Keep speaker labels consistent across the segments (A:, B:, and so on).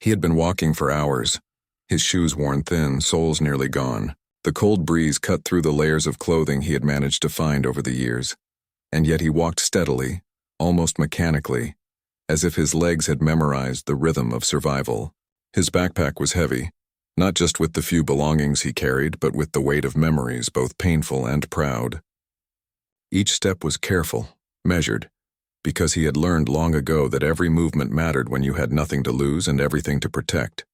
A: He had been walking for hours, his shoes worn thin, soles nearly gone. The cold breeze cut through the layers of clothing he had managed to find over the years, and yet he walked steadily, almost mechanically, as if his legs had memorized the rhythm of survival. His backpack was heavy, not just with the few belongings he carried, but with the weight of memories, both painful and proud. Each step was careful, measured, because he had learned long ago that every movement mattered when you had nothing to lose and everything to protect.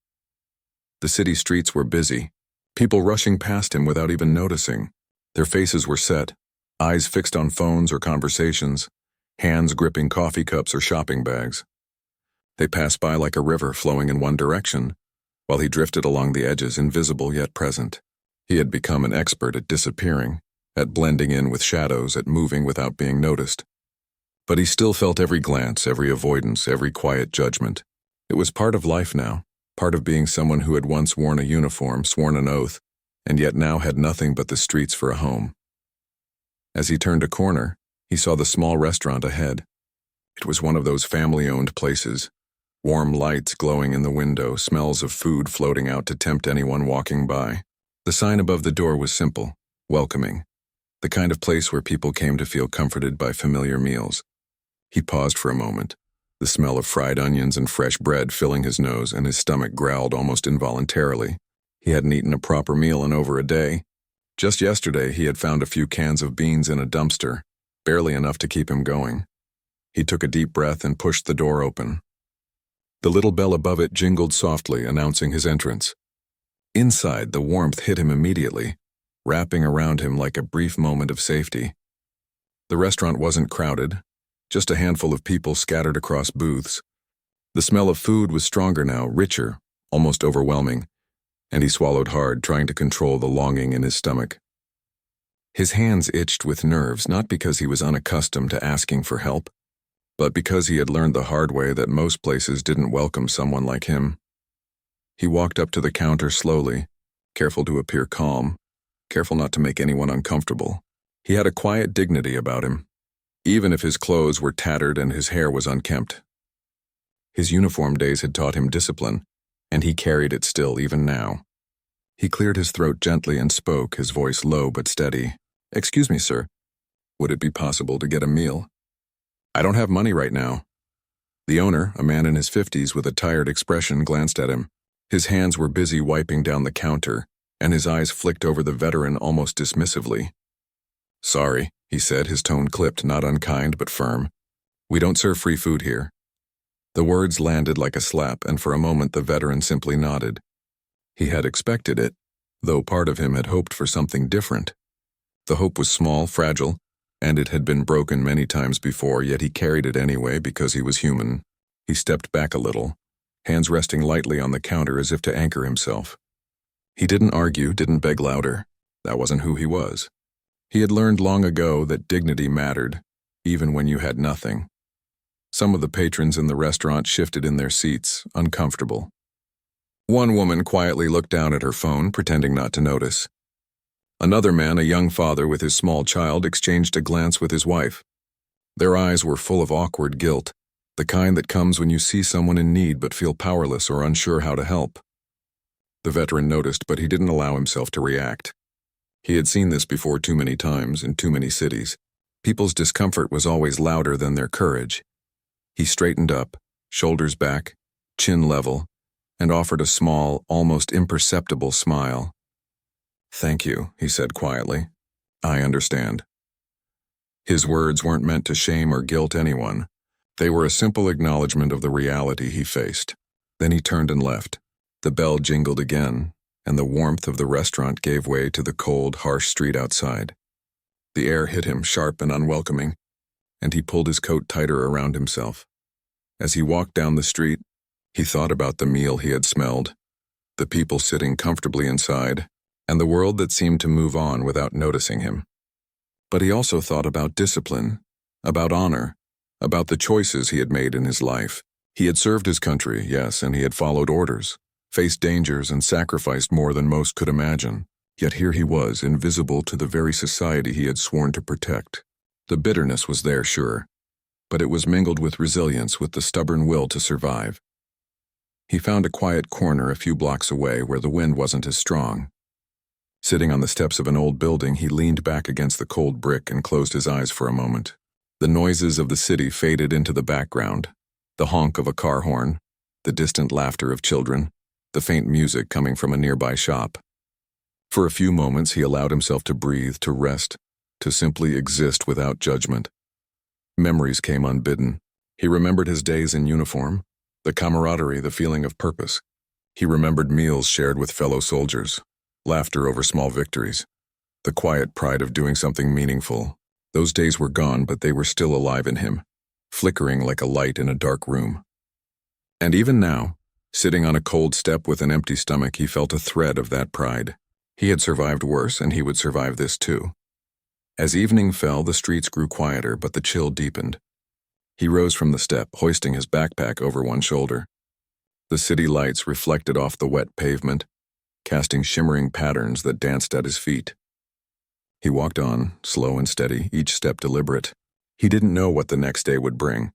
A: The city streets were busy, people rushing past him without even noticing. Their faces were set, eyes fixed on phones or conversations, hands gripping coffee cups or shopping bags. They passed by like a river flowing in one direction, while he drifted along the edges, invisible yet present. He had become an expert at disappearing, at blending in with shadows, at moving without being noticed. But he still felt every glance, every avoidance, every quiet judgment. It was part of life now, part of being someone who had once worn a uniform, sworn an oath, and yet now had nothing but the streets for a home. As he turned a corner, he saw the small restaurant ahead. It was one of those family-owned places. Warm lights glowing in the window, smells of food floating out to tempt anyone walking by. The sign above the door was simple, welcoming, the kind of place where people came to feel comforted by familiar meals. He paused for a moment, the smell of fried onions and fresh bread filling his nose, and his stomach growled almost involuntarily. He hadn't eaten a proper meal in over a day. Just yesterday, he had found a few cans of beans in a dumpster, barely enough to keep him going. He took a deep breath and pushed the door open. The little bell above it jingled softly, announcing his entrance. Inside, the warmth hit him immediately, wrapping around him like a brief moment of safety. The restaurant wasn't crowded, just a handful of people scattered across booths. The smell of food was stronger now, richer, almost overwhelming, and he swallowed hard, trying to control the longing in his stomach. His hands itched with nerves, not because he was unaccustomed to asking for help, but because he had learned the hard way that most places didn't welcome someone like him. He walked up to the counter slowly, careful to appear calm, careful not to make anyone uncomfortable. He had a quiet dignity about him, even if his clothes were tattered and his hair was unkempt. His uniform days had taught him discipline, and he carried it still even now. He cleared his throat gently and spoke, his voice low but steady. "Excuse me, sir. Would it be possible to get a meal? I don't have money right now." The owner, a man in his 50s with a tired expression, glanced at him. His hands were busy wiping down the counter, and his eyes flicked over the veteran almost dismissively. "Sorry," he said, his tone clipped, not unkind but firm. "We don't serve free food here." The words landed like a slap, and for a moment the veteran simply nodded. He had expected it, though part of him had hoped for something different. The hope was small, fragile, and it had been broken many times before, yet he carried it anyway because he was human. He stepped back a little, hands resting lightly on the counter as if to anchor himself. He didn't argue, didn't beg louder. That wasn't who he was. He had learned long ago that dignity mattered, even when you had nothing. Some of the patrons in the restaurant shifted in their seats, uncomfortable. One woman quietly looked down at her phone, pretending not to notice. Another man, a young father with his small child, exchanged a glance with his wife. Their eyes were full of awkward guilt, the kind that comes when you see someone in need but feel powerless or unsure how to help. The veteran noticed, but he didn't allow himself to react. He had seen this before too many times in too many cities. People's discomfort was always louder than their courage. He straightened up, shoulders back, chin level, and offered a small, almost imperceptible smile. "Thank you," he said quietly. "I understand." His words weren't meant to shame or guilt anyone. They were a simple acknowledgement of the reality he faced. Then he turned and left. The bell jingled again, and the warmth of the restaurant gave way to the cold, harsh street outside. The air hit him sharp and unwelcoming, and he pulled his coat tighter around himself. As he walked down the street, he thought about the meal he had smelled, the people sitting comfortably inside, and the world that seemed to move on without noticing him. But he also thought about discipline, about honor, about the choices he had made in his life. He had served his country, yes, and he had followed orders, faced dangers, and sacrificed more than most could imagine. Yet here he was, invisible to the very society he had sworn to protect. The bitterness was there, sure, but it was mingled with resilience, with the stubborn will to survive. He found a quiet corner a few blocks away where the wind wasn't as strong. Sitting on the steps of an old building, he leaned back against the cold brick and closed his eyes for a moment. The noises of the city faded into the background, the honk of a car horn, the distant laughter of children, the faint music coming from a nearby shop. For a few moments he allowed himself to breathe, to rest, to simply exist without judgment. Memories came unbidden. He remembered his days in uniform, the camaraderie, the feeling of purpose. He remembered meals shared with fellow soldiers, laughter over small victories, the quiet pride of doing something meaningful. Those days were gone, but they were still alive in him, flickering like a light in a dark room. And even now, sitting on a cold step with an empty stomach, he felt a thread of that pride. He had survived worse, and he would survive this too. As evening fell, the streets grew quieter, but the chill deepened. He rose from the step, hoisting his backpack over one shoulder. The city lights reflected off the wet pavement, casting shimmering patterns that danced at his feet. He walked on, slow and steady, each step deliberate. He didn't know what the next day would bring,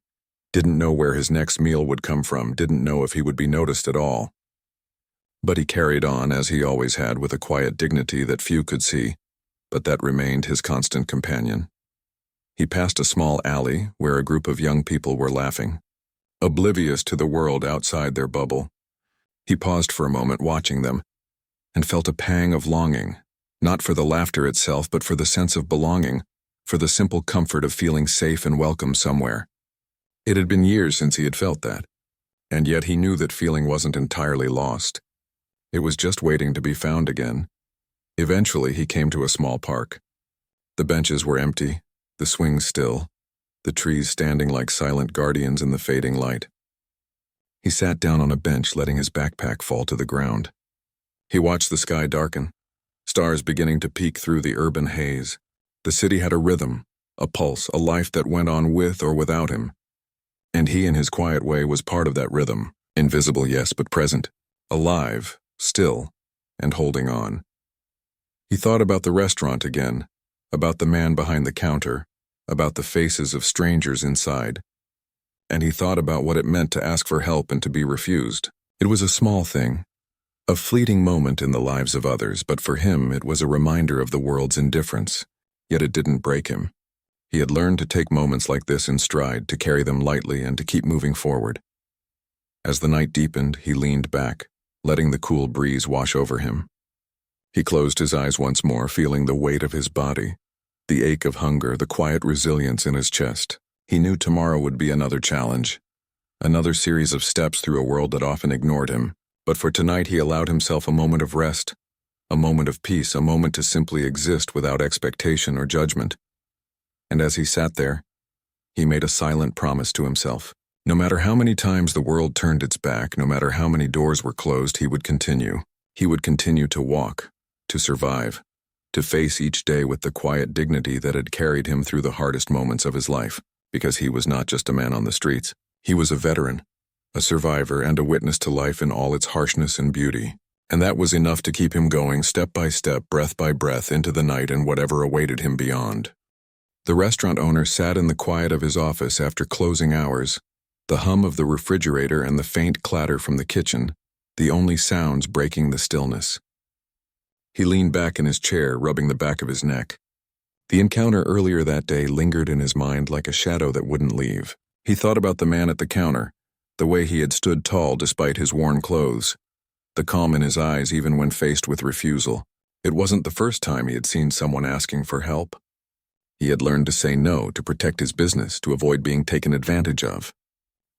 A: didn't know where his next meal would come from, didn't know if he would be noticed at all. But he carried on, as he always had, with a quiet dignity that few could see, but that remained his constant companion. He passed a small alley where a group of young people were laughing, oblivious to the world outside their bubble. He paused for a moment, watching them, and felt a pang of longing, not for the laughter itself, but for the sense of belonging, for the simple comfort of feeling safe and welcome somewhere. It had been years since he had felt that, and yet he knew that feeling wasn't entirely lost. It was just waiting to be found again. Eventually, he came to a small park. The benches were empty, the swings still, the trees standing like silent guardians in the fading light. He sat down on a bench, letting his backpack fall to the ground. He watched the sky darken, stars beginning to peek through the urban haze. The city had a rhythm, a pulse, a life that went on with or without him. And he, in his quiet way, was part of that rhythm, invisible, yes, but present, alive, still, and holding on. He thought about the restaurant again, about the man behind the counter, about the faces of strangers inside. And he thought about what it meant to ask for help and to be refused. It was a small thing, a fleeting moment in the lives of others, but for him it was a reminder of the world's indifference. Yet it didn't break him. He had learned to take moments like this in stride, to carry them lightly and to keep moving forward. As the night deepened, he leaned back, letting the cool breeze wash over him. He closed his eyes once more, feeling the weight of his body, the ache of hunger, the quiet resilience in his chest. He knew tomorrow would be another challenge, another series of steps through a world that often ignored him. But for tonight he allowed himself a moment of rest, a moment of peace, a moment to simply exist without expectation or judgment. And as he sat there, he made a silent promise to himself. No matter how many times the world turned its back, no matter how many doors were closed, he would continue. He would continue to walk, to survive, to face each day with the quiet dignity that had carried him through the hardest moments of his life, because he was not just a man on the streets. He was a veteran, a survivor, and a witness to life in all its harshness and beauty. And that was enough to keep him going step by step, breath by breath, into the night and whatever awaited him beyond. The restaurant owner sat in the quiet of his office after closing hours, the hum of the refrigerator and the faint clatter from the kitchen, the only sounds breaking the stillness. He leaned back in his chair, rubbing the back of his neck. The encounter earlier that day lingered in his mind like a shadow that wouldn't leave. He thought about the man at the counter, the way he had stood tall despite his worn clothes, the calm in his eyes even when faced with refusal. It wasn't the first time he had seen someone asking for help. He had learned to say no, to protect his business, to avoid being taken advantage of.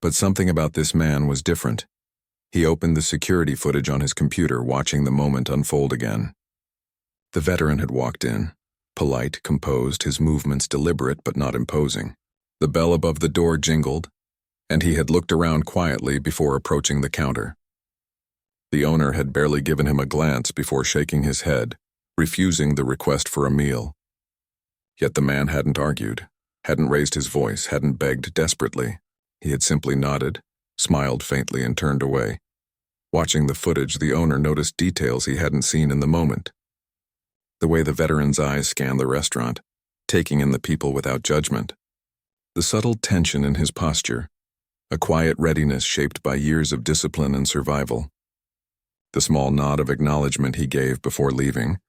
A: But something about this man was different. He opened the security footage on his computer, watching the moment unfold again. The veteran had walked in, polite, composed, his movements deliberate but not imposing. The bell above the door jingled, and he had looked around quietly before approaching the counter. The owner had barely given him a glance before shaking his head, refusing the request for a meal. Yet the man hadn't argued, hadn't raised his voice, hadn't begged desperately. He had simply nodded, smiled faintly, and turned away. Watching the footage, the owner noticed details he hadn't seen in the moment. The way the veteran's eyes scanned the restaurant, taking in the people without judgment. The subtle tension in his posture, a quiet readiness shaped by years of discipline and survival. The small nod of acknowledgement he gave before leaving,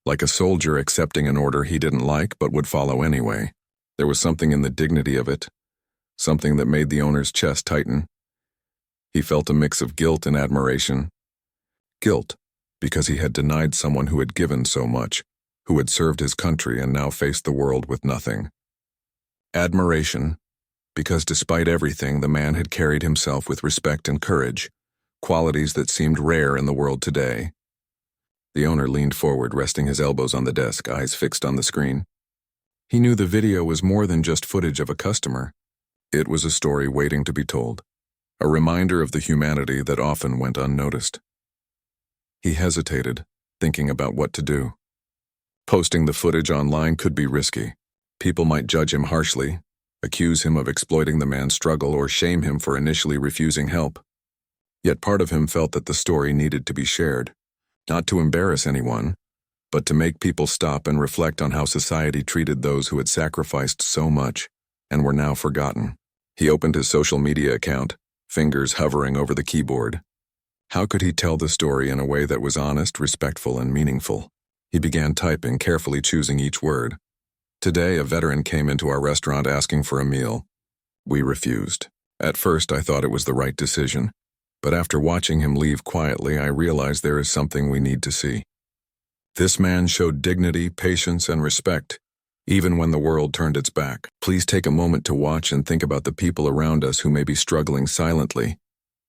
A: like a soldier accepting an order he didn't like but would follow anyway. There was something in the dignity of it, something that made the owner's chest tighten. He felt a mix of guilt and admiration. Guilt, because he had denied someone who had given so much, who had served his country and now faced the world with nothing. Admiration, because despite everything, the man had carried himself with respect and courage, qualities that seemed rare in the world today. The owner leaned forward, resting his elbows on the desk, eyes fixed on the screen. He knew the video was more than just footage of a customer. It was a story waiting to be told, a reminder of the humanity that often went unnoticed. He hesitated, thinking about what to do. Posting the footage online could be risky. People might judge him harshly, accuse him of exploiting the man's struggle, or shame him for initially refusing help. Yet part of him felt that the story needed to be shared, not to embarrass anyone, but to make people stop and reflect on how society treated those who had sacrificed so much and were now forgotten. He opened his social media account, fingers hovering over the keyboard. How could he tell the story in a way that was honest, respectful, and meaningful? He began typing, carefully choosing each word. Today, a veteran came into our restaurant asking for a meal. We refused. At first, I thought it was the right decision, but after watching him leave quietly, I realized there is something we need to see. This man showed dignity, patience, and respect, even when the world turned its back. Please take a moment to watch and think about the people around us who may be struggling silently.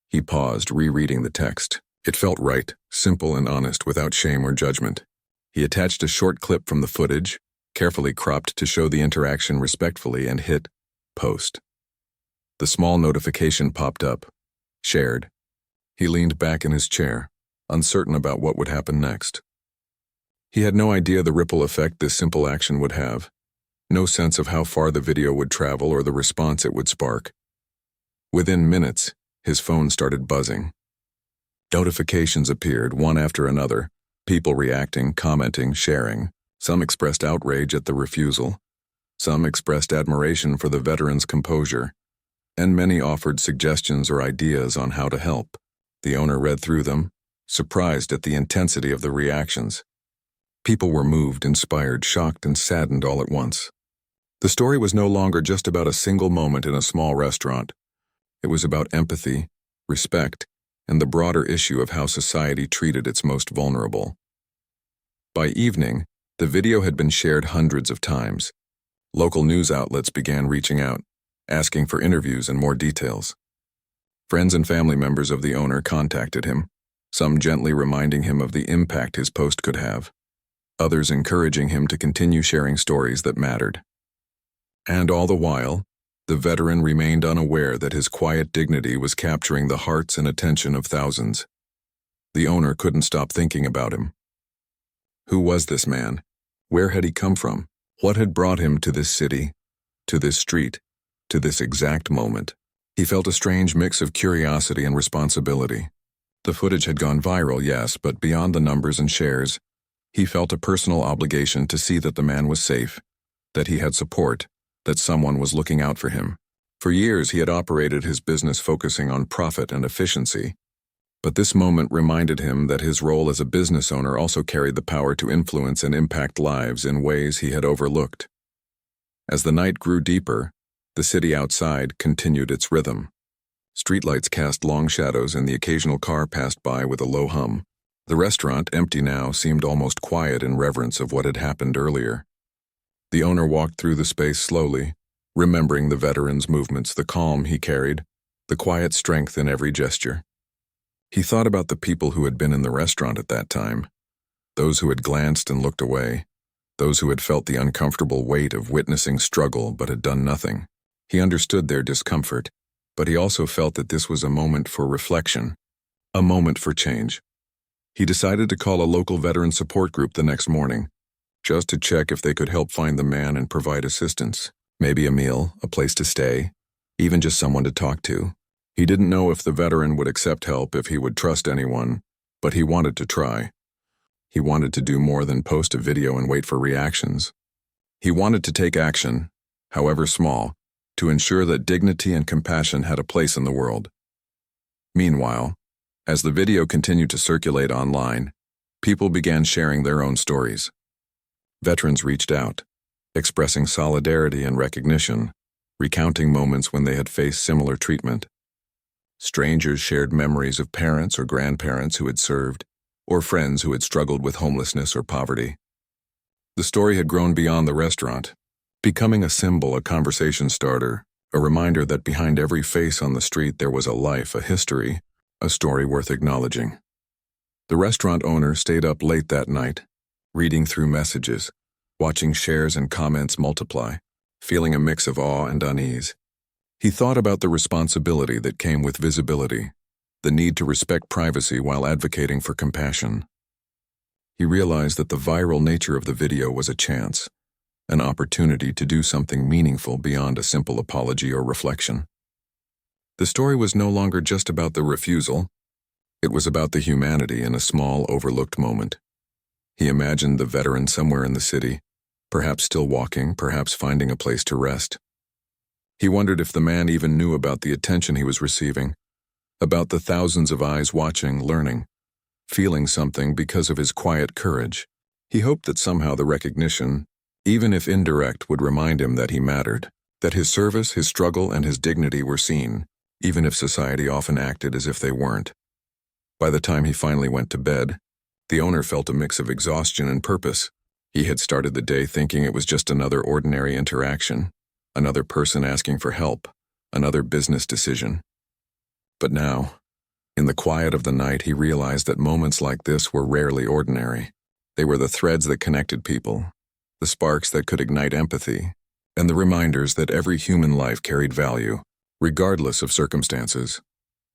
A: He paused, rereading the text. It felt right, simple and honest, without shame or judgment. He attached a short clip from the footage, carefully cropped to show the interaction respectfully, and hit post. The small notification popped up. Shared. He leaned back in his chair, uncertain about what would happen next. He had no idea the ripple effect this simple action would have, no sense of how far the video would travel or the response it would spark. Within minutes, his phone started buzzing. Notifications appeared, one after another, people reacting, commenting, sharing. Some expressed outrage at the refusal. Some expressed admiration for the veteran's composure. And many offered suggestions or ideas on how to help. The owner read through them, surprised at the intensity of the reactions. People were moved, inspired, shocked, and saddened all at once. The story was no longer just about a single moment in a small restaurant. It was about empathy, respect, and the broader issue of how society treated its most vulnerable. By evening, the video had been shared hundreds of times. Local news outlets began reaching out, asking for interviews and more details. Friends and family members of the owner contacted him, some gently reminding him of the impact his post could have, others encouraging him to continue sharing stories that mattered. And all the while, the veteran remained unaware that his quiet dignity was capturing the hearts and attention of thousands. The owner couldn't stop thinking about him. Who was this man? Where had he come from? What had brought him to this city, to this street, to this exact moment? He felt a strange mix of curiosity and responsibility. The footage had gone viral, yes, but beyond the numbers and shares, he felt a personal obligation to see that the man was safe, that he had support, that someone was looking out for him. For years, he had operated his business focusing on profit and efficiency. But this moment reminded him that his role as a business owner also carried the power to influence and impact lives in ways he had overlooked. As the night grew deeper, the city outside continued its rhythm. Streetlights cast long shadows and the occasional car passed by with a low hum. The restaurant, empty now, seemed almost quiet in reverence of what had happened earlier. The owner walked through the space slowly, remembering the veteran's movements, the calm he carried, the quiet strength in every gesture. He thought about the people who had been in the restaurant at that time, those who had glanced and looked away, those who had felt the uncomfortable weight of witnessing struggle but had done nothing. He understood their discomfort, but he also felt that this was a moment for reflection, a moment for change. He decided to call a local veteran support group the next morning, just to check if they could help find the man and provide assistance. Maybe a meal, a place to stay, even just someone to talk to. He didn't know if the veteran would accept help, if he would trust anyone, but he wanted to try. He wanted to do more than post a video and wait for reactions. He wanted to take action, however small, to ensure that dignity and compassion had a place in the world. Meanwhile, as the video continued to circulate online, people began sharing their own stories. Veterans reached out, expressing solidarity and recognition, recounting moments when they had faced similar treatment. Strangers shared memories of parents or grandparents who had served, or friends who had struggled with homelessness or poverty. The story had grown beyond the restaurant, becoming a symbol, a conversation starter, a reminder that behind every face on the street there was a life, a history, a story worth acknowledging. The restaurant owner stayed up late that night, reading through messages, watching shares and comments multiply, feeling a mix of awe and unease. He thought about the responsibility that came with visibility, the need to respect privacy while advocating for compassion. He realized that the viral nature of the video was a chance, an opportunity to do something meaningful beyond a simple apology or reflection. The story was no longer just about the refusal. It was about the humanity in a small, overlooked moment. He imagined the veteran somewhere in the city, perhaps still walking, perhaps finding a place to rest. He wondered if the man even knew about the attention he was receiving, about the thousands of eyes watching, learning, feeling something because of his quiet courage. He hoped that somehow the recognition, even if indirect, would remind him that he mattered, that his service, his struggle, and his dignity were seen, even if society often acted as if they weren't. By the time he finally went to bed, the owner felt a mix of exhaustion and purpose. He had started the day thinking it was just another ordinary interaction, another person asking for help, another business decision. But now, in the quiet of the night, he realized that moments like this were rarely ordinary. They were the threads that connected people, the sparks that could ignite empathy, and the reminders that every human life carried value, regardless of circumstances.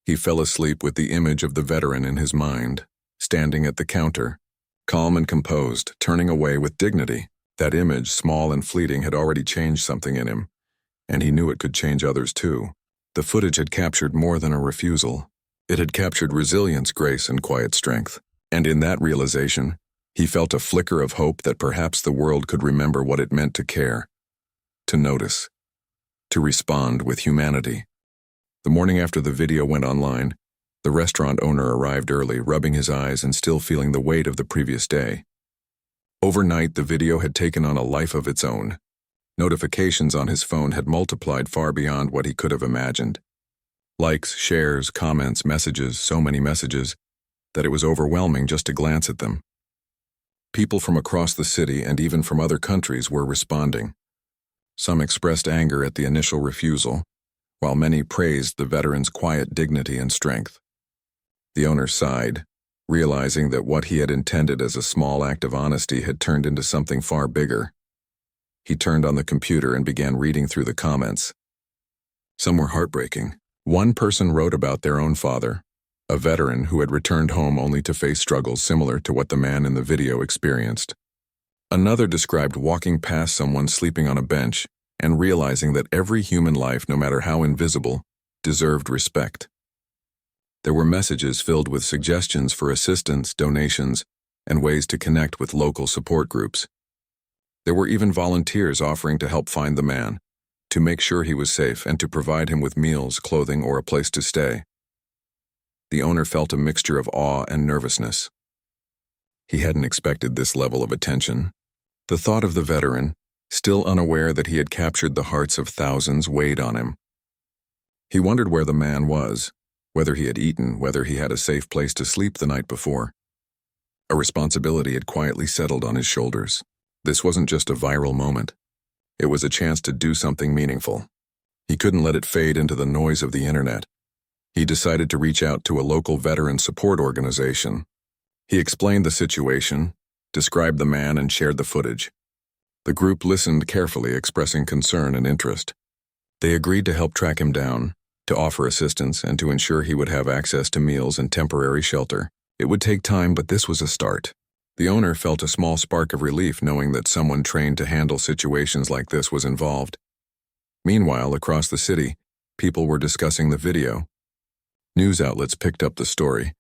A: He fell asleep with the image of the veteran in his mind, standing at the counter, calm and composed, turning away with dignity. That image, small and fleeting, had already changed something in him, and he knew it could change others too. The footage had captured more than a refusal. It had captured resilience, grace, and quiet strength. And in that realization, he felt a flicker of hope that perhaps the world could remember what it meant to care, to notice, to respond with humanity. The morning after the video went online, the restaurant owner arrived early, rubbing his eyes and still feeling the weight of the previous day. Overnight, the video had taken on a life of its own. Notifications on his phone had multiplied far beyond what he could have imagined. Likes, shares, comments, messages, so many messages, that it was overwhelming just to glance at them. People from across the city and even from other countries were responding. Some expressed anger at the initial refusal, while many praised the veteran's quiet dignity and strength. The owner sighed, realizing that what he had intended as a small act of honesty had turned into something far bigger. He turned on the computer and began reading through the comments. Some were heartbreaking. One person wrote about their own father, a veteran who had returned home only to face struggles similar to what the man in the video experienced. Another described walking past someone sleeping on a bench and realizing that every human life, no matter how invisible, deserved respect. There were messages filled with suggestions for assistance, donations, and ways to connect with local support groups. There were even volunteers offering to help find the man, to make sure he was safe, and to provide him with meals, clothing, or a place to stay. The owner felt a mixture of awe and nervousness. He hadn't expected this level of attention. The thought of the veteran, still unaware that he had captured the hearts of thousands, weighed on him. He wondered where the man was, whether he had eaten, whether he had a safe place to sleep the night before. A responsibility had quietly settled on his shoulders. This wasn't just a viral moment. It was a chance to do something meaningful. He couldn't let it fade into the noise of the internet. He decided to reach out to a local veteran support organization. He explained the situation, described the man, and shared the footage. The group listened carefully, expressing concern and interest. They agreed to help track him down, to offer assistance, and to ensure he would have access to meals and temporary shelter. It would take time, but this was a start. The owner felt a small spark of relief knowing that someone trained to handle situations like this was involved. Meanwhile, across the city, people were discussing the video. News outlets picked up the story,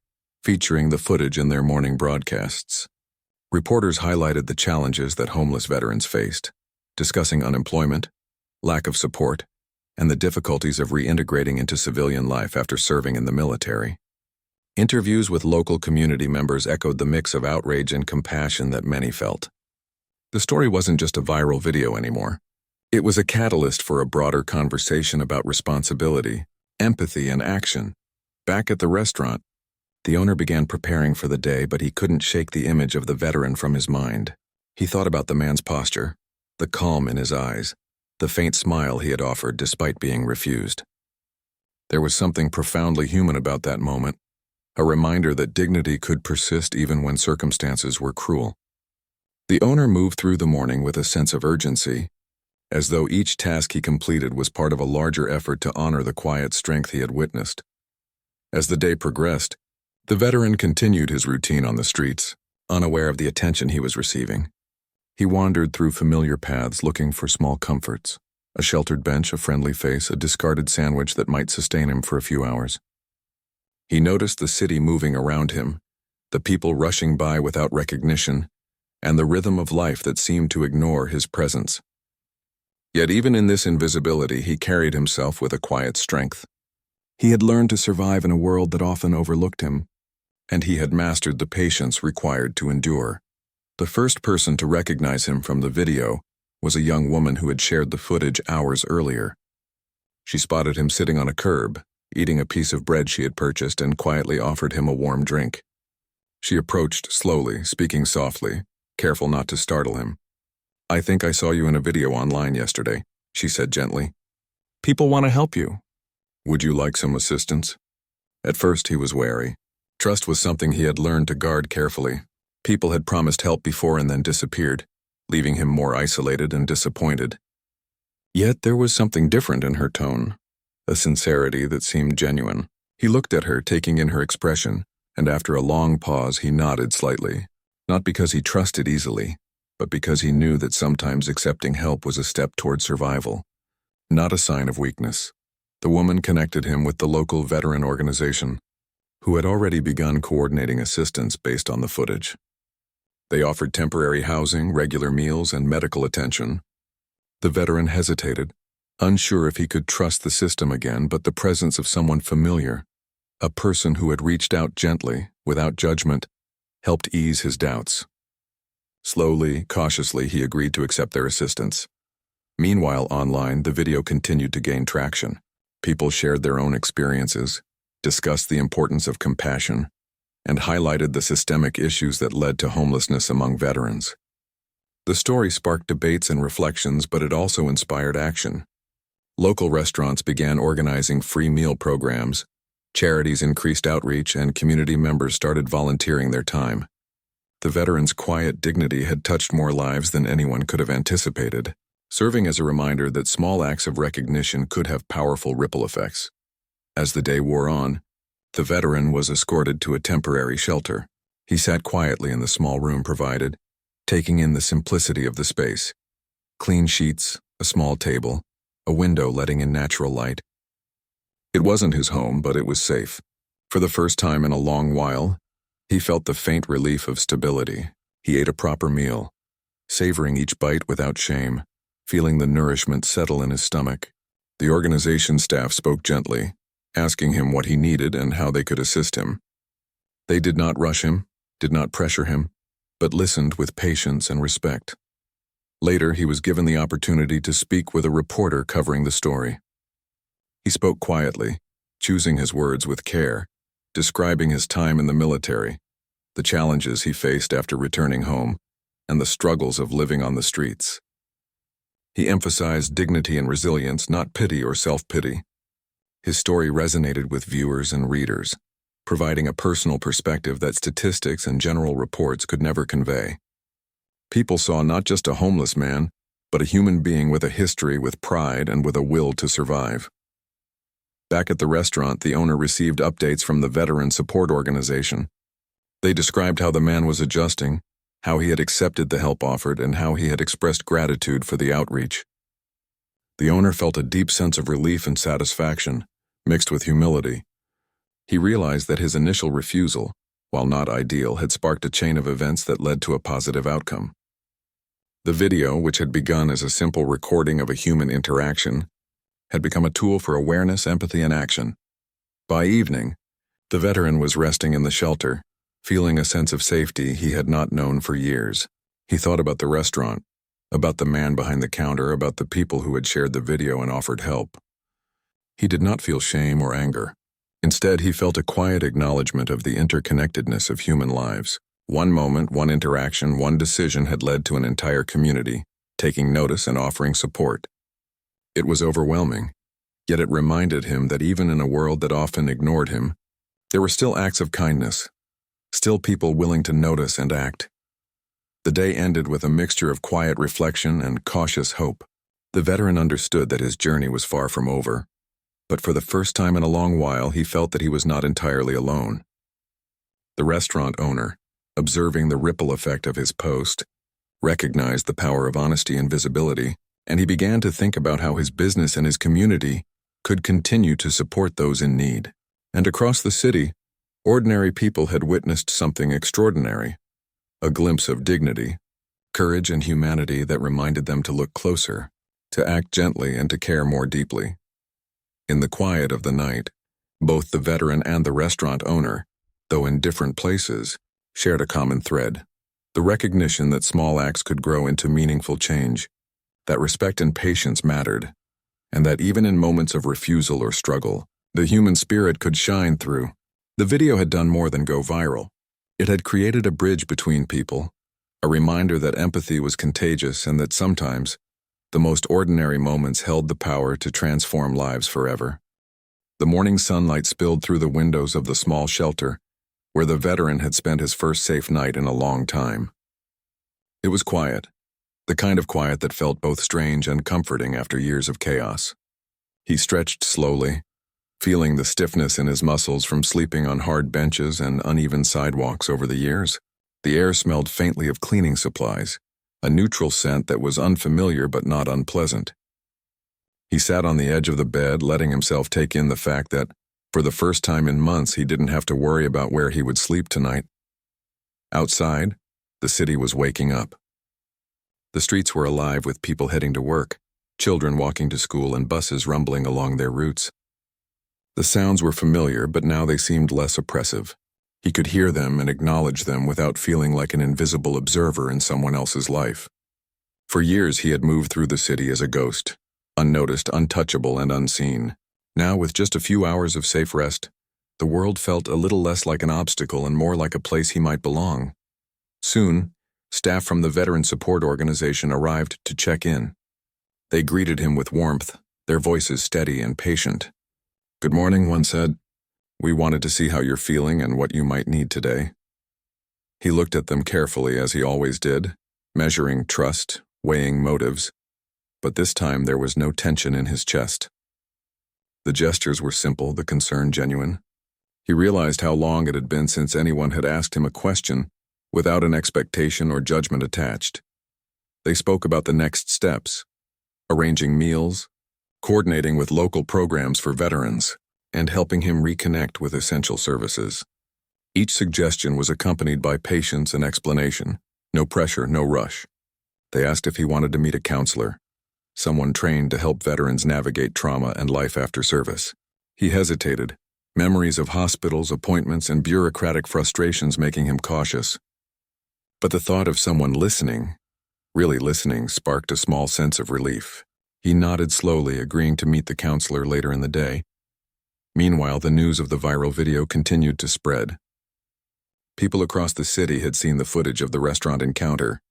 A: featuring the footage in their morning broadcasts. Reporters highlighted the challenges that homeless veterans faced, discussing unemployment, lack of support, and the difficulties of reintegrating into civilian life after serving in the military. Interviews with local community members echoed the mix of outrage and compassion that many felt. The story wasn't just a viral video anymore. It was a catalyst for a broader conversation about responsibility, empathy, and action. Back at the restaurant, the owner began preparing for the day, but he couldn't shake the image of the veteran from his mind. He thought about the man's posture, the calm in his eyes, the faint smile he had offered despite being refused. There was something profoundly human about that moment, a reminder that dignity could persist even when circumstances were cruel. The owner moved through the morning with a sense of urgency, as though each task he completed was part of a larger effort to honor the quiet strength he had witnessed. As the day progressed, the veteran continued his routine on the streets, unaware of the attention he was receiving. He wandered through familiar paths looking for small comforts, a sheltered bench, a friendly face, a discarded sandwich that might sustain him for a few hours. He noticed the city moving around him, the people rushing by without recognition, and the rhythm of life that seemed to ignore his presence. Yet even in this invisibility, he carried himself with a quiet strength. He had learned to survive in a world that often overlooked him, and he had mastered the patience required to endure. The first person to recognize him from the video was a young woman who had shared the footage hours earlier. She spotted him sitting on a curb, eating a piece of bread she had purchased, and quietly offered him a warm drink. She approached slowly, speaking softly, careful not to startle him. "I think I saw you in a video online yesterday," she said gently. "People want to help you. Would you like some assistance?" At first he was wary. Trust was something he had learned to guard carefully. People had promised help before and then disappeared, leaving him more isolated and disappointed. Yet there was something different in her tone, a sincerity that seemed genuine. He looked at her, taking in her expression, and after a long pause he nodded slightly, not because he trusted easily, but because he knew that sometimes accepting help was a step toward survival, not a sign of weakness. The woman connected him with the local veteran organization, who had already begun coordinating assistance based on the footage. They offered temporary housing, regular meals, and medical attention. The veteran hesitated, unsure if he could trust the system again, but the presence of someone familiar, a person who had reached out gently, without judgment, helped ease his doubts. Slowly, cautiously, he agreed to accept their assistance. Meanwhile, online, the video continued to gain traction. People shared their own experiences, discussed the importance of compassion, and highlighted the systemic issues that led to homelessness among veterans. The story sparked debates and reflections, but it also inspired action. Local restaurants began organizing free meal programs, charities increased outreach, and community members started volunteering their time. The veterans' quiet dignity had touched more lives than anyone could have anticipated, serving as a reminder that small acts of recognition could have powerful ripple effects. As the day wore on, the veteran was escorted to a temporary shelter. He sat quietly in the small room provided, taking in the simplicity of the space. Clean sheets, a small table, a window letting in natural light. It wasn't his home, but it was safe. For the first time in a long while, he felt the faint relief of stability. He ate a proper meal, savoring each bite without shame, feeling the nourishment settle in his stomach. The organization staff spoke gently, asking him what he needed and how they could assist him. They did not rush him, did not pressure him, but listened with patience and respect. Later, he was given the opportunity to speak with a reporter covering the story. He spoke quietly, choosing his words with care, describing his time in the military, the challenges he faced after returning home, and the struggles of living on the streets. He emphasized dignity and resilience, not pity or self-pity. His story resonated with viewers and readers, providing a personal perspective that statistics and general reports could never convey. People saw not just a homeless man, but a human being with a history, with pride, and with a will to survive. Back at the restaurant, the owner received updates from the veteran support organization. They described how the man was adjusting, how he had accepted the help offered, and how he had expressed gratitude for the outreach. The owner felt a deep sense of relief and satisfaction, mixed with humility. He realized that his initial refusal, while not ideal, had sparked a chain of events that led to a positive outcome. The video, which had begun as a simple recording of a human interaction, had become a tool for awareness, empathy, and action. By evening, the veteran was resting in the shelter, feeling a sense of safety he had not known for years. He thought about the restaurant, about the man behind the counter, about the people who had shared the video and offered help. He did not feel shame or anger. Instead, he felt a quiet acknowledgement of the interconnectedness of human lives. One moment, one interaction, one decision had led to an entire community, taking notice and offering support. It was overwhelming, yet it reminded him that even in a world that often ignored him, there were still acts of kindness, still people willing to notice and act. The day ended with a mixture of quiet reflection and cautious hope. The veteran understood that his journey was far from over, but for the first time in a long while, he felt that he was not entirely alone. The restaurant owner, observing the ripple effect of his post, recognized the power of honesty and visibility, and he began to think about how his business and his community could continue to support those in need. And across the city, ordinary people had witnessed something extraordinary, a glimpse of dignity, courage, and humanity that reminded them to look closer, to act gently, and to care more deeply. In the quiet of the night, both the veteran and the restaurant owner, though in different places, shared a common thread: the recognition that small acts could grow into meaningful change, that respect and patience mattered, and that even in moments of refusal or struggle, the human spirit could shine through. The video had done more than go viral. It had created a bridge between people, a reminder that empathy was contagious and that sometimes, the most ordinary moments held the power to transform lives forever. The morning sunlight spilled through the windows of the small shelter, where the veteran had spent his first safe night in a long time. It was quiet, the kind of quiet that felt both strange and comforting after years of chaos. He stretched slowly, feeling the stiffness in his muscles from sleeping on hard benches and uneven sidewalks over the years. The air smelled faintly of cleaning supplies, a neutral scent that was unfamiliar but not unpleasant. He sat on the edge of the bed, letting himself take in the fact that, for the first time in months, he didn't have to worry about where he would sleep tonight. Outside, the city was waking up. The streets were alive with people heading to work, children walking to school, and buses rumbling along their routes. The sounds were familiar, but now they seemed less oppressive. He could hear them and acknowledge them without feeling like an invisible observer in someone else's life. For years he had moved through the city as a ghost, unnoticed, untouchable, and unseen. Now, with just a few hours of safe rest, the world felt a little less like an obstacle and more like a place he might belong. Soon, staff from the Veteran Support Organization arrived to check in. They greeted him with warmth, their voices steady and patient. "Good morning," one said. "We wanted to see how you're feeling and what you might need today." He looked at them carefully, as he always did, measuring trust, weighing motives, but this time there was no tension in his chest. The gestures were simple, the concern genuine. He realized how long it had been since anyone had asked him a question without an expectation or judgment attached. They spoke about the next steps, arranging meals, coordinating with local programs for veterans, and helping him reconnect with essential services. Each suggestion was accompanied by patience and explanation. No pressure, no rush. They asked if he wanted to meet a counselor, someone trained to help veterans navigate trauma and life after service. He hesitated, memories of hospitals, appointments, and bureaucratic frustrations making him cautious. But the thought of someone listening, really listening, sparked a small sense of relief. He nodded slowly, agreeing to meet the counselor later in the day. Meanwhile, the news of the viral video continued to spread. People across the city had seen the footage of the restaurant encounter,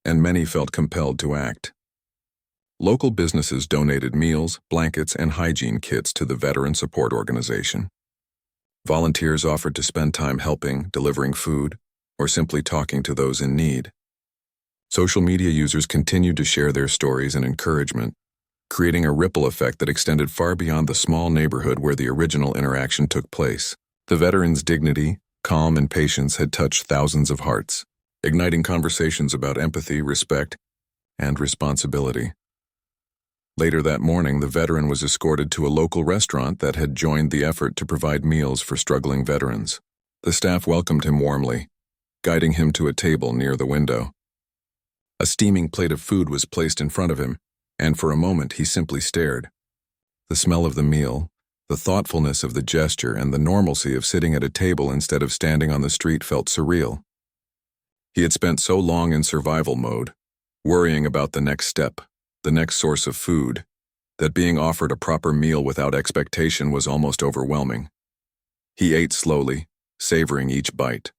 A: and many felt compelled to act. Local businesses donated meals, blankets, and hygiene kits to the Veteran Support Organization. Volunteers offered to spend time helping, delivering food, or simply talking to those in need. Social media users continued to share their stories and encouragement, creating a ripple effect that extended far beyond the small neighborhood where the original interaction took place. The veteran's dignity, calm, and patience had touched thousands of hearts, igniting conversations about empathy, respect, and responsibility. Later that morning, the veteran was escorted to a local restaurant that had joined the effort to provide meals for struggling veterans. The staff welcomed him warmly, guiding him to a table near the window. A steaming plate of food was placed in front of him, and for a moment he simply stared. The smell of the meal, the thoughtfulness of the gesture, and the normalcy of sitting at a table instead of standing on the street felt surreal. He had spent so long in survival mode, worrying about the next step, the next source of food, that being offered a proper meal without expectation was almost overwhelming. He ate slowly, savoring each bite.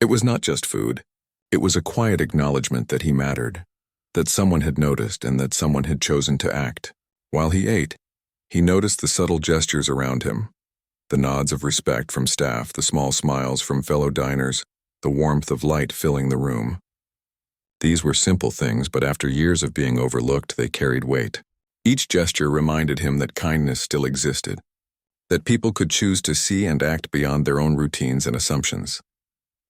A: It was not just food. It was a quiet acknowledgement that he mattered, that someone had noticed and that someone had chosen to act. While he ate, he noticed the subtle gestures around him, the nods of respect from staff, the small smiles from fellow diners, the warmth of light filling the room. These were simple things, but after years of being overlooked, they carried weight. Each gesture reminded him that kindness still existed, that people could choose to see and act beyond their own routines and assumptions.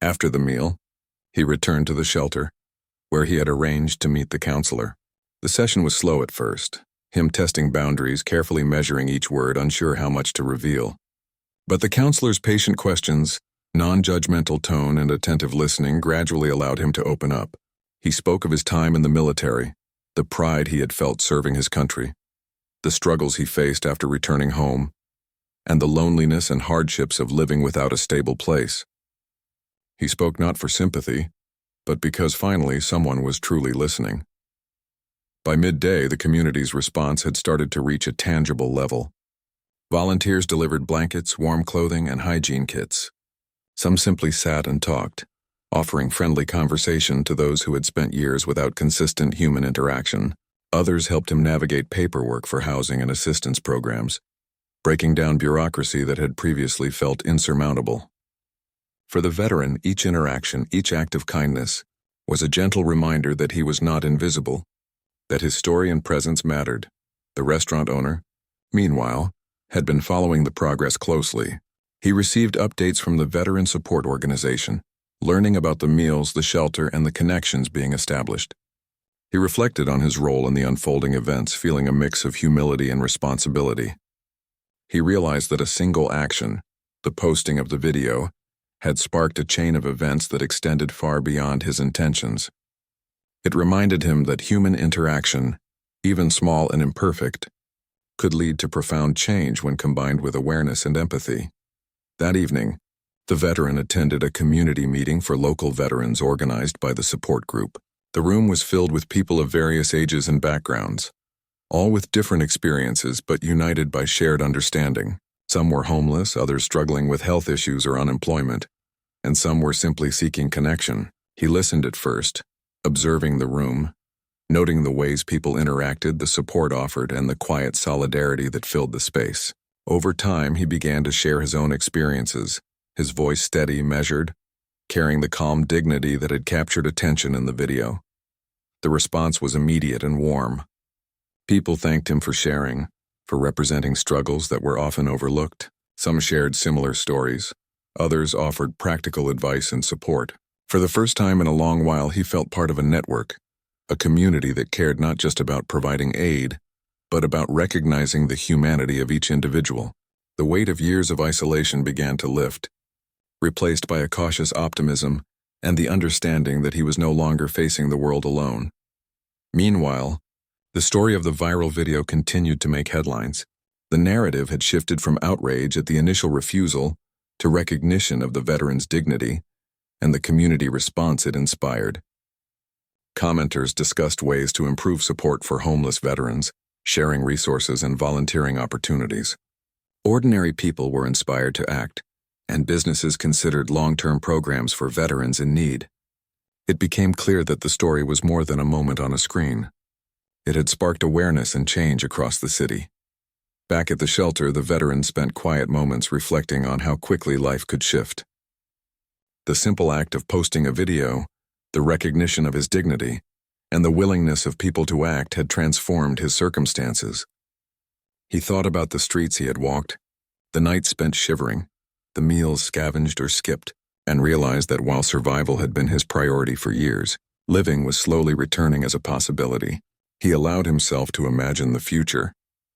A: After the meal, he returned to the shelter, where he had arranged to meet the counselor. The session was slow at first, him testing boundaries, carefully measuring each word, unsure how much to reveal. But the counselor's patient questions, non-judgmental tone, and attentive listening gradually allowed him to open up. He spoke of his time in the military, the pride he had felt serving his country, the struggles he faced after returning home, and the loneliness and hardships of living without a stable place. He spoke not for sympathy, but because finally someone was truly listening. By midday, the community's response had started to reach a tangible level. Volunteers delivered blankets, warm clothing, and hygiene kits. Some simply sat and talked, offering friendly conversation to those who had spent years without consistent human interaction. Others helped him navigate paperwork for housing and assistance programs, breaking down bureaucracy that had previously felt insurmountable. For the veteran, each interaction, each act of kindness, was a gentle reminder that he was not invisible, that his story and presence mattered. The restaurant owner, meanwhile, had been following the progress closely. He received updates from the Veteran Support Organization, learning about the meals, the shelter, and the connections being established. He reflected on his role in the unfolding events, feeling a mix of humility and responsibility. He realized that a single action, the posting of the video, had sparked a chain of events that extended far beyond his intentions. It reminded him that human interaction, even small and imperfect, could lead to profound change when combined with awareness and empathy. That evening, the veteran attended a community meeting for local veterans organized by the support group. The room was filled with people of various ages and backgrounds, all with different experiences but united by shared understanding. Some were homeless, others struggling with health issues or unemployment, and some were simply seeking connection. He listened at first, observing the room, noting the ways people interacted, the support offered, and the quiet solidarity that filled the space. Over time, he began to share his own experiences, his voice steady, measured, carrying the calm dignity that had captured attention in the video. The response was immediate and warm. People thanked him for sharing, for representing struggles that were often overlooked. Some shared similar stories. Others offered practical advice and support. For the first time in a long while, he felt part of a network, a community that cared not just about providing aid, but about recognizing the humanity of each individual. The weight of years of isolation began to lift, replaced by a cautious optimism and the understanding that he was no longer facing the world alone. Meanwhile, the story of the viral video continued to make headlines. The narrative had shifted from outrage at the initial refusal to recognition of the veteran's dignity and the community response it inspired. Commenters discussed ways to improve support for homeless veterans, sharing resources and volunteering opportunities. Ordinary people were inspired to act, and businesses considered long-term programs for veterans in need. It became clear that the story was more than a moment on a screen. It had sparked awareness and change across the city. Back at the shelter, the veteran spent quiet moments reflecting on how quickly life could shift. The simple act of posting a video, the recognition of his dignity, and the willingness of people to act had transformed his circumstances. He thought about the streets he had walked, the nights spent shivering, the meals scavenged or skipped, and realized that while survival had been his priority for years, living was slowly returning as a possibility. He allowed himself to imagine the future,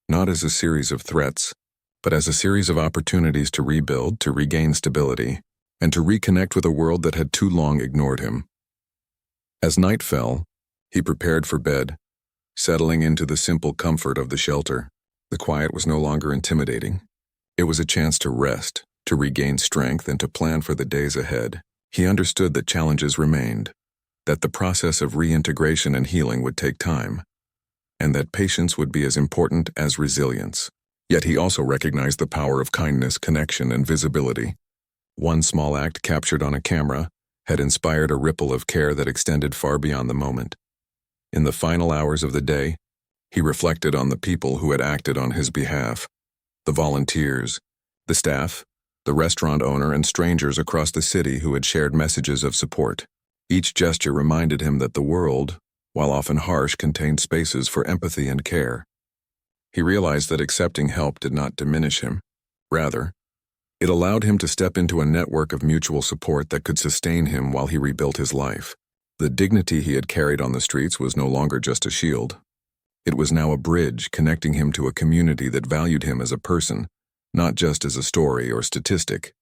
A: not as a series of threats, but as a series of opportunities to rebuild, to regain stability, and to reconnect with a world that had too long ignored him. As night fell, he prepared for bed, settling into the simple comfort of the shelter. The quiet was no longer intimidating. It was a chance to rest, to regain strength, and to plan for the days ahead. He understood that challenges remained, that the process of reintegration and healing would take time, and that patience would be as important as resilience. Yet he also recognized the power of kindness, connection, and visibility. One small act captured on a camera had inspired a ripple of care that extended far beyond the moment. In the final hours of the day, he reflected on the people who had acted on his behalf: the volunteers, the staff, the restaurant owner, and strangers across the city who had shared messages of support. Each gesture reminded him that the world, while often harsh, contained spaces for empathy and care. He realized that accepting help did not diminish him. Rather, it allowed him to step into a network of mutual support that could sustain him while he rebuilt his life. The dignity he had carried on the streets was no longer just a shield. It was now a bridge connecting him to a community that valued him as a person, not just as a story or statistic.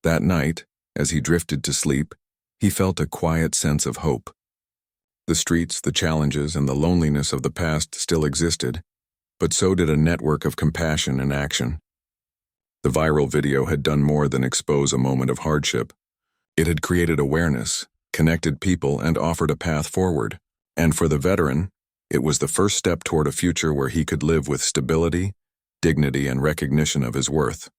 A: That night, as he drifted to sleep, he felt a quiet sense of hope. The streets, the challenges, and the loneliness of the past still existed, but so did a network of compassion and action. The viral video had done more than expose a moment of hardship. It had created awareness, connected people, and offered a path forward. And for the veteran, it was the first step toward a future where he could live with stability, dignity, and recognition of his worth.